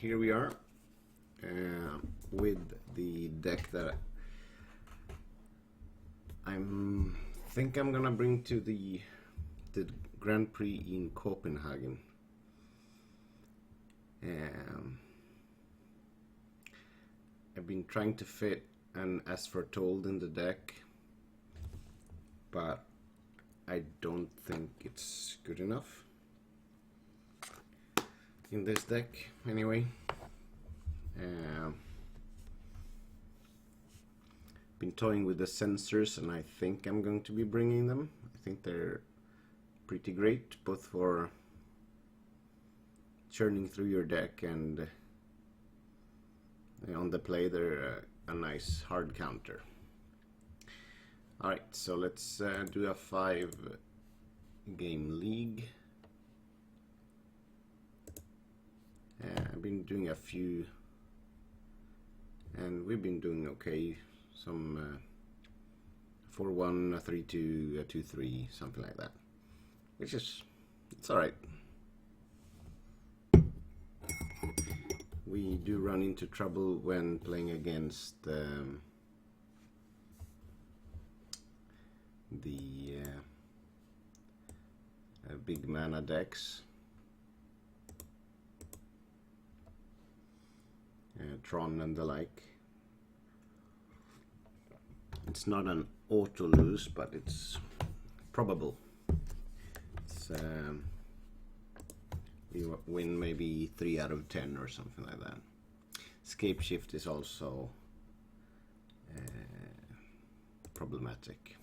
here we are with the deck that think I'm gonna bring to the Grand Prix in Copenhagen. I've been trying to fit an As Foretold in the deck, but I don't think it's good enough in this deck anyway. Been toying with the sensors, and I think I'm going to be bringing them. I think they're pretty great, both for churning through your deck and on the play they're a nice hard counter. Alright, so let's do a 5-game league. I've been doing a few, and we've been doing okay. Some 4-1, a 3-2, a 2-3, something like that. Which is, it's alright. We do run into trouble when playing against the big mana decks. Tron and the like. It's not an auto lose, but it's probable. It's, we win maybe 3 out of 10 or something like that. Scape shift is also problematic.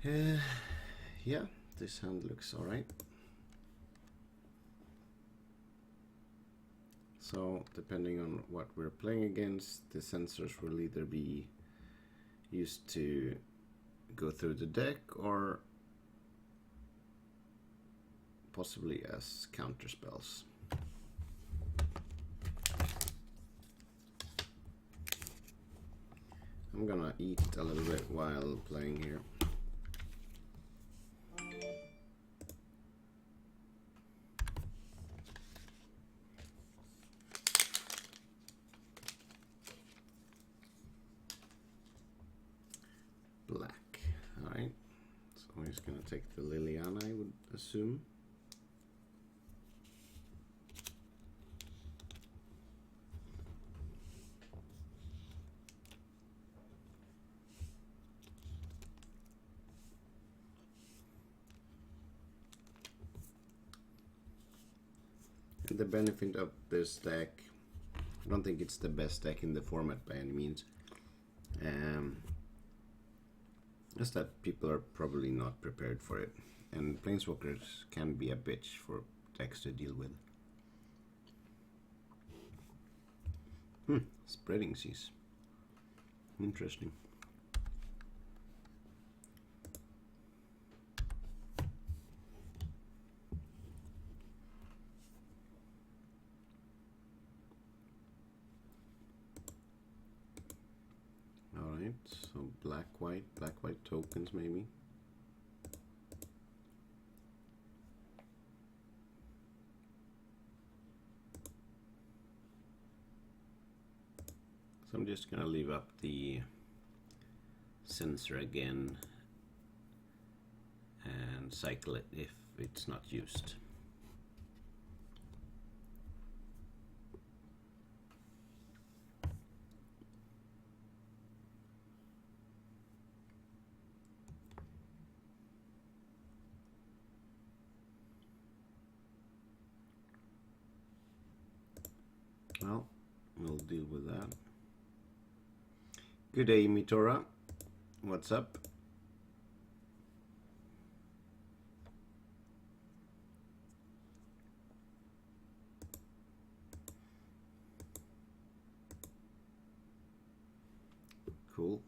Yeah, this hand looks alright. So, depending on what we're playing against, the sensors will either be used to go through the deck or possibly as counter spells. I'm gonna eat a little bit while playing here. Black. Alright, so I'm just gonna take the Liliana, I would assume. And the benefit of this deck, I don't think it's the best deck in the format by any means. Just that people are probably not prepared for it, and Planeswalkers can be a bitch for decks to deal with. Spreading Seas. Interesting. Alright, so black white tokens maybe. So I'm just gonna leave up the sensor again and cycle it if it's not used. Well, we'll deal with that. Good day, Mitora. What's up? Cool.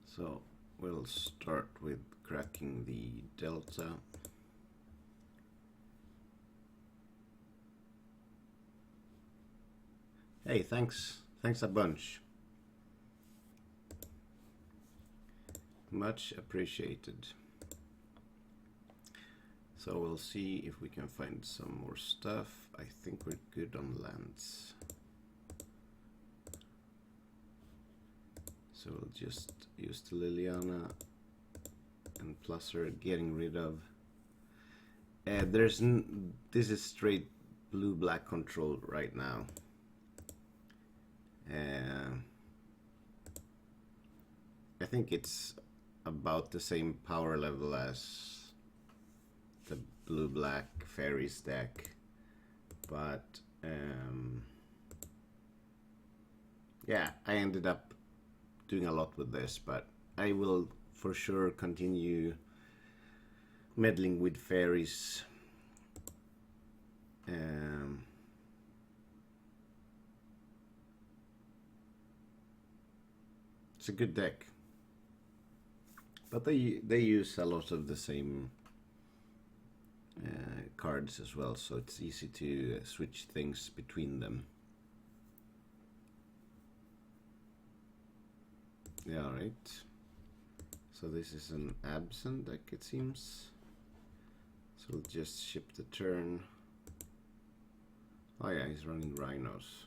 So we'll start with cracking the Delta. Hey, thanks a bunch. Much appreciated. So we'll see if we can find some more stuff. I think we're good on lands. So we'll just use the Liliana and plus we're getting rid of. This is straight blue-black control right now. I think it's about the same power level as the blue-black fairies deck, but yeah, I ended up doing a lot with this, but I will for sure continue meddling with fairies. It's a good deck, but they use a lot of the same cards as well, so it's easy to switch things between them. Yeah, right. So this is an Abzan deck, it seems. So we'll just ship the turn. Oh yeah, he's running rhinos.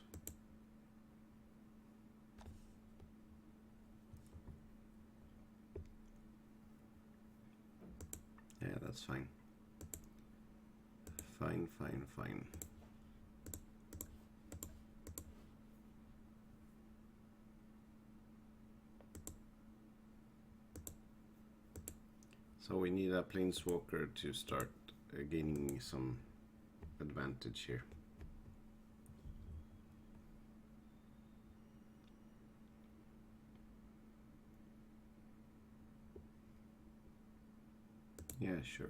Yeah, that's fine. Fine. So we need a planeswalker to start gaining some advantage here. Yeah, sure.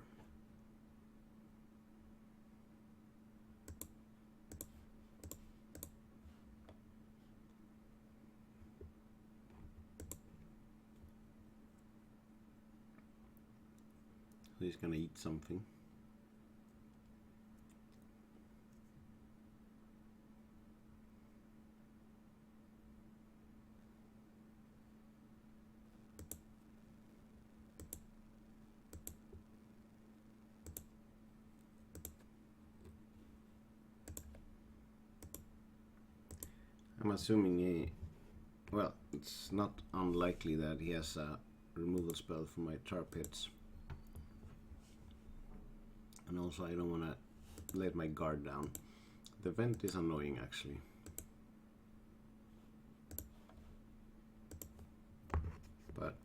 He's gonna eat something. I'm assuming well, it's not unlikely that he has a removal spell for my tar pits. And also I don't want to let my guard down. The vent is annoying actually. But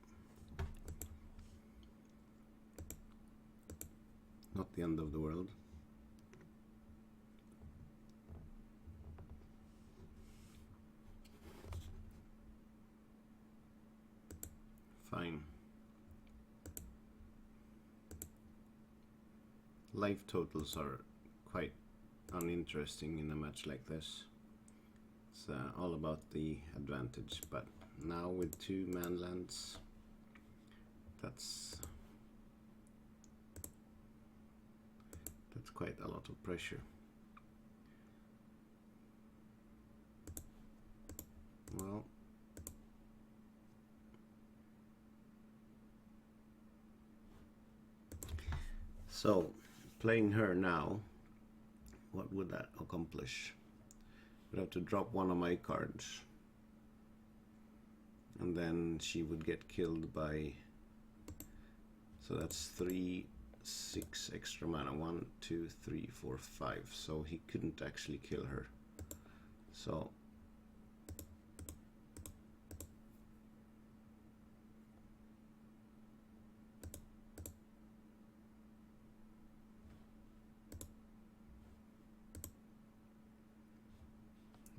not the end of the world. Fine. Life totals are quite uninteresting in a match like this. It's all about the advantage, but now with 2 manlands, that's quite a lot of pressure. Well, so playing her now, what would that accomplish? I'd have to drop one of my cards, and then she would get killed by, so that's 3, 6 extra mana, 1, 2, 3, 4, 5, so he couldn't actually kill her. So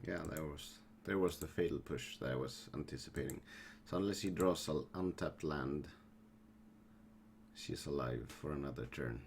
yeah, there was the fatal push that I was anticipating. So unless he draws an untapped land, she's alive for another turn.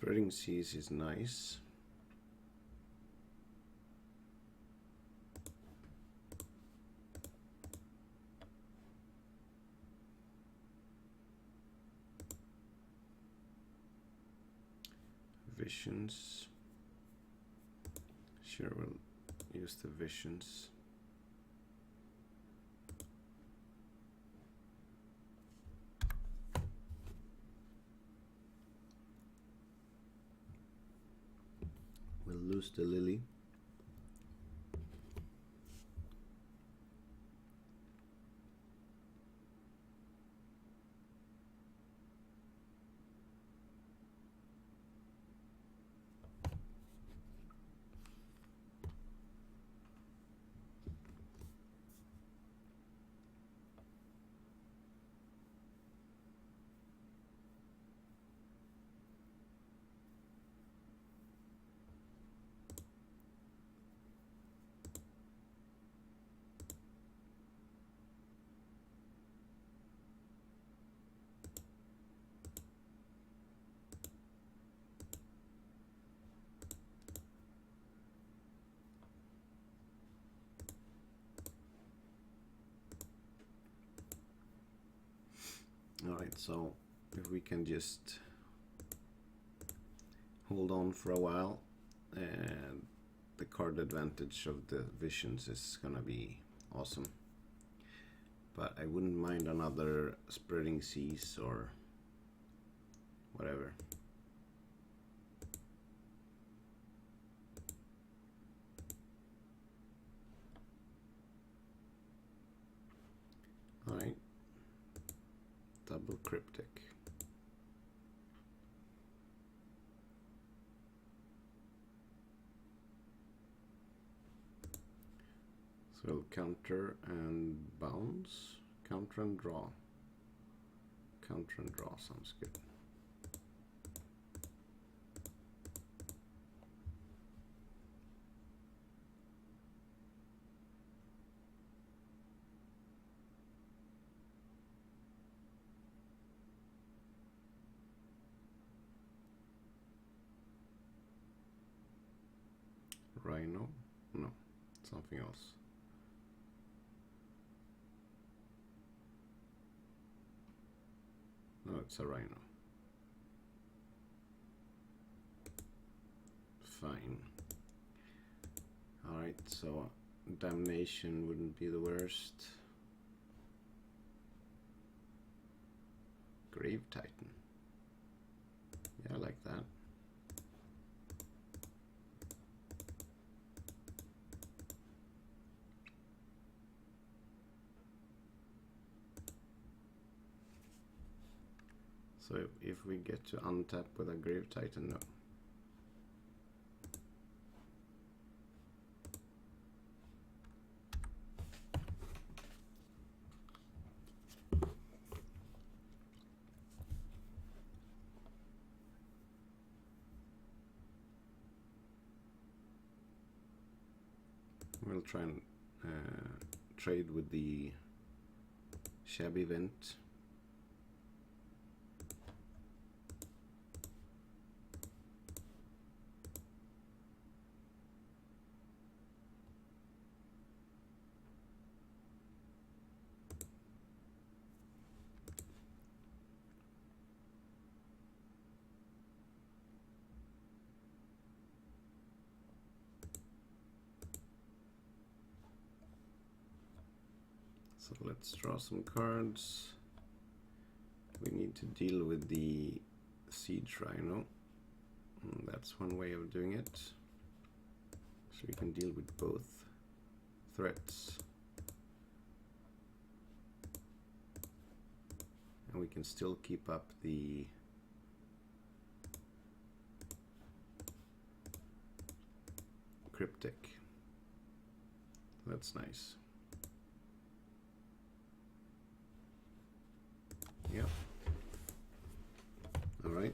Spreading seas is nice. Visions. Sure, we'll use the visions. We'll lose the lily. Alright, so if we can just hold on for a while, and the card advantage of the visions is gonna be awesome. But I wouldn't mind another spreading seas or whatever. Alright. Double cryptic. So we'll counter and bounce. Counter and draw. Counter and draw sounds good. Rhino? No, something else. No, it's a rhino. Fine. Alright, so damnation wouldn't be the worst. Grave Titan. Yeah, I like that. So if we get to untap with a Grave Titan, no. We'll try and trade with the shabby vent. So let's draw some cards. We need to deal with the Siege Rhino. That's one way of doing it. So we can deal with both threats. And we can still keep up the cryptic. That's nice. Yep. All right.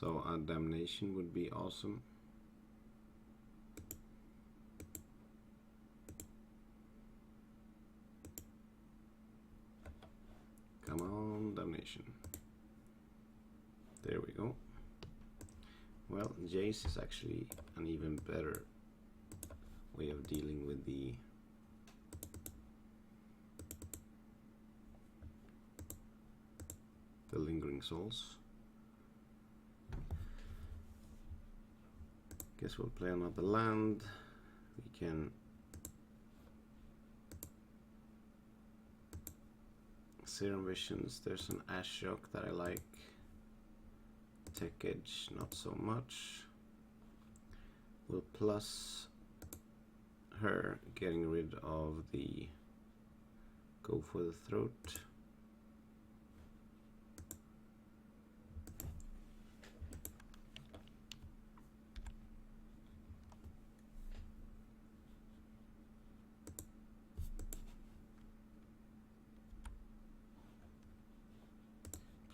So a damnation would be awesome. Come on, damnation. There we go. Well, Jace is actually an even better way of dealing with the lingering souls. Guess we'll play another land. We can Serum Visions. There's an Ashiok that I like. Tech Edge, not so much. We'll plus her, getting rid of the Go for the Throat.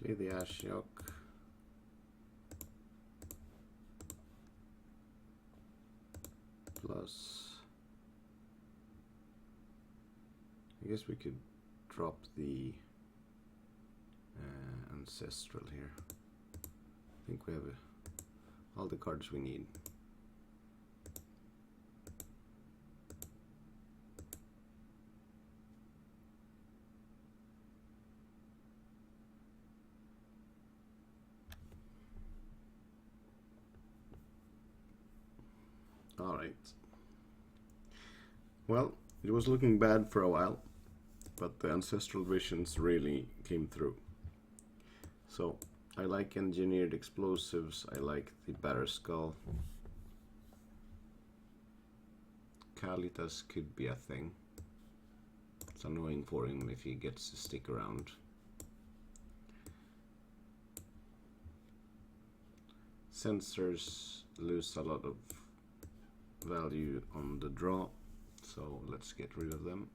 Play the Ashiok. Plus, I guess we could drop the Ancestral here. I think we have all the cards we need. All right. Well, it was looking bad for a while, but the Ancestral Visions really came through. So I like Engineered Explosives. I like the Batter Skull. Kalitas could be a thing. It's annoying for him if he gets to stick around. Sensors lose a lot of value on the draw, so let's get rid of them.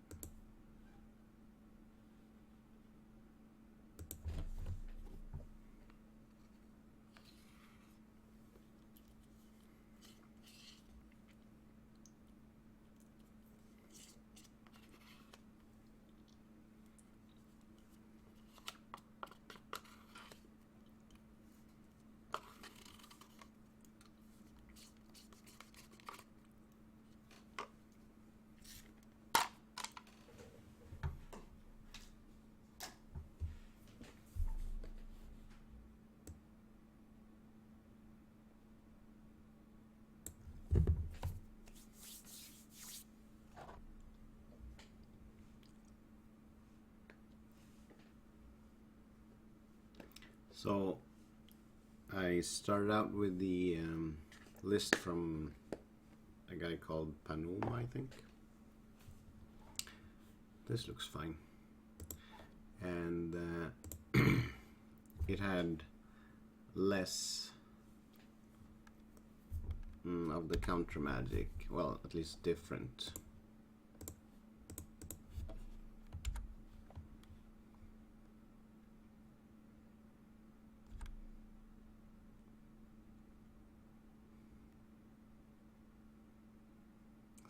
So I started out with the list from a guy called Panuma, I think. This looks fine. And it had less of the counter magic, well, at least different.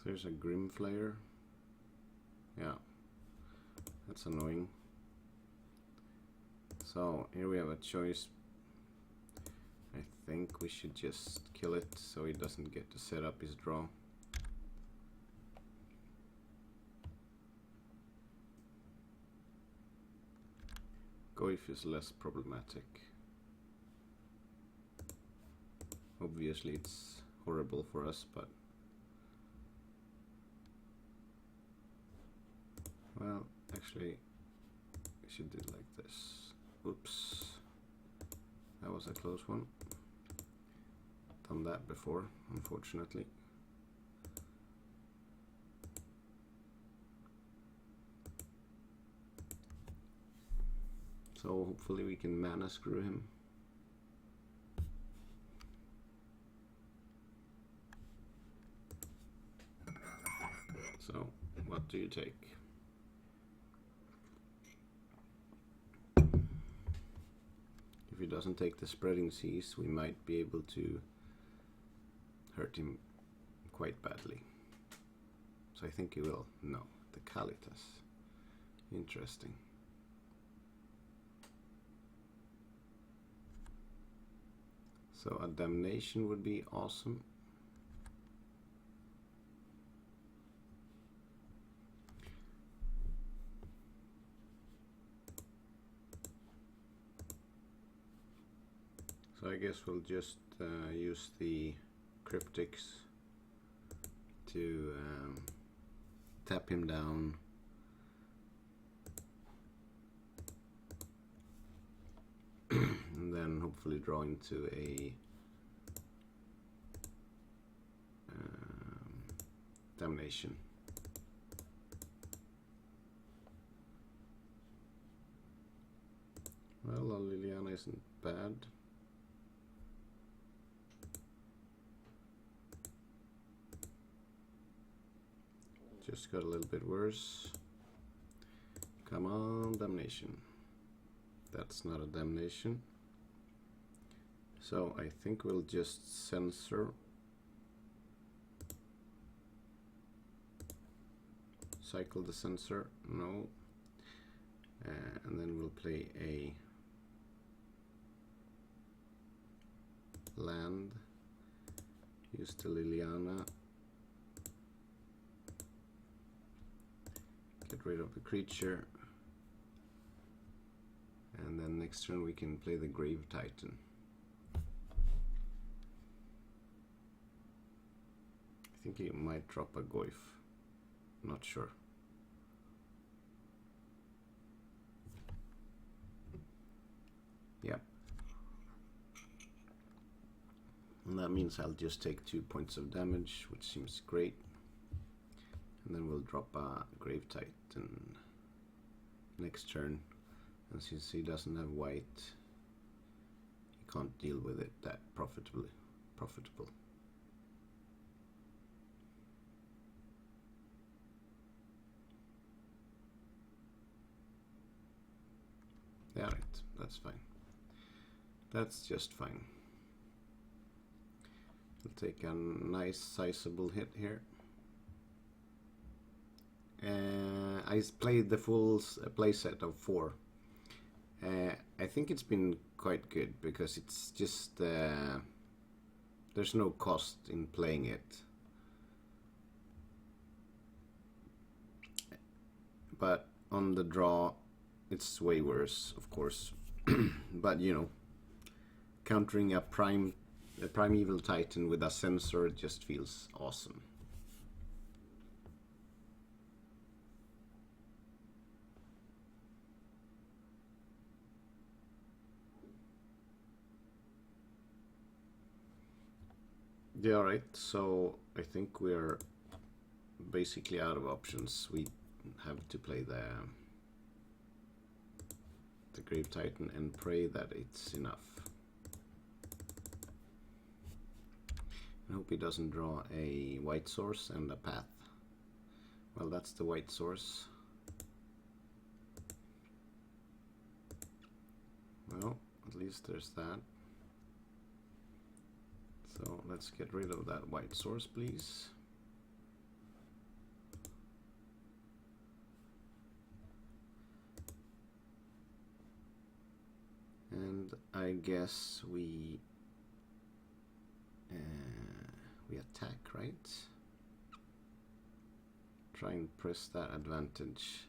There's a Grim Flayer. Yeah, that's annoying. So here we have a choice. I think we should just kill it so he doesn't get to set up his draw. Goif is less problematic. Obviously it's horrible for us, but well, actually, we should do it like this. Oops, that was a close one. Done that before, unfortunately. So hopefully we can mana screw him. So, what do you take? If he doesn't take the spreading seas, we might be able to hurt him quite badly. So I think he will. No, the Kalitas. Interesting. So a damnation would be awesome. So I guess we'll just use the cryptics to tap him down. And then hopefully draw into a damnation. Well, Liliana isn't bad. Just got a little bit worse. Come on, damnation. That's not a damnation. So I think we'll just censor. Cycle the censor. No. And then we'll play a land. Use the Liliana. Get rid of the creature. And then next turn we can play the Grave Titan. I think he might drop a Goyf. Not sure. Yeah. And that means I'll just take 2 points of damage, which seems great. And then we'll drop a Grave Titan next turn. And since he doesn't have white, he can't deal with it that profitable. Yeah, right, that's fine. That's just fine. We'll take a nice sizable hit here. I played the full playset of 4. I think it's been quite good because it's just there's no cost in playing it. But on the draw, it's way worse, of course. But you know, countering a primeval titan with a censor just feels awesome. Yeah, right. So I think we're basically out of options. We have to play the Grave Titan and pray that it's enough. I hope he doesn't draw a white source and a path. Well, that's the white source. Well, at least there's that. So let's get rid of that white source, please. And I guess we attack, right? Try and press that advantage.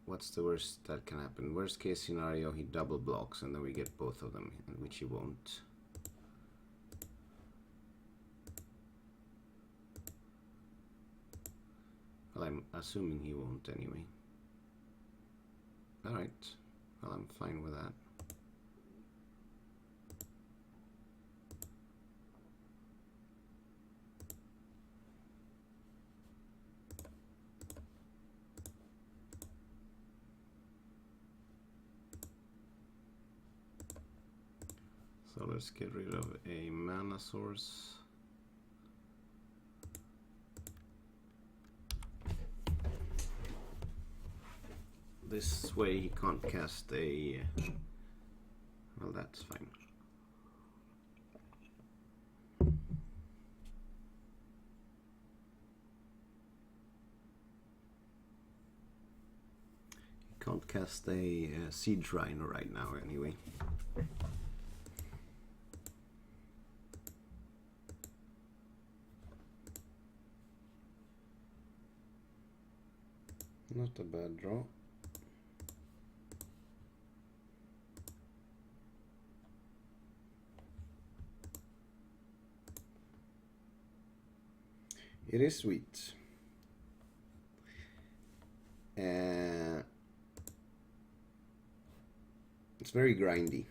What's the worst that can happen? Worst case scenario, he double blocks and then we get both of them, which he won't. Well, I'm assuming he won't anyway. Alright, well, I'm fine with that. So let's get rid of a mana source. This way he can't cast a... Well, that's fine. Can't cast a Siege Rhino right now anyway. Not a bad draw. It is sweet. It's very grindy.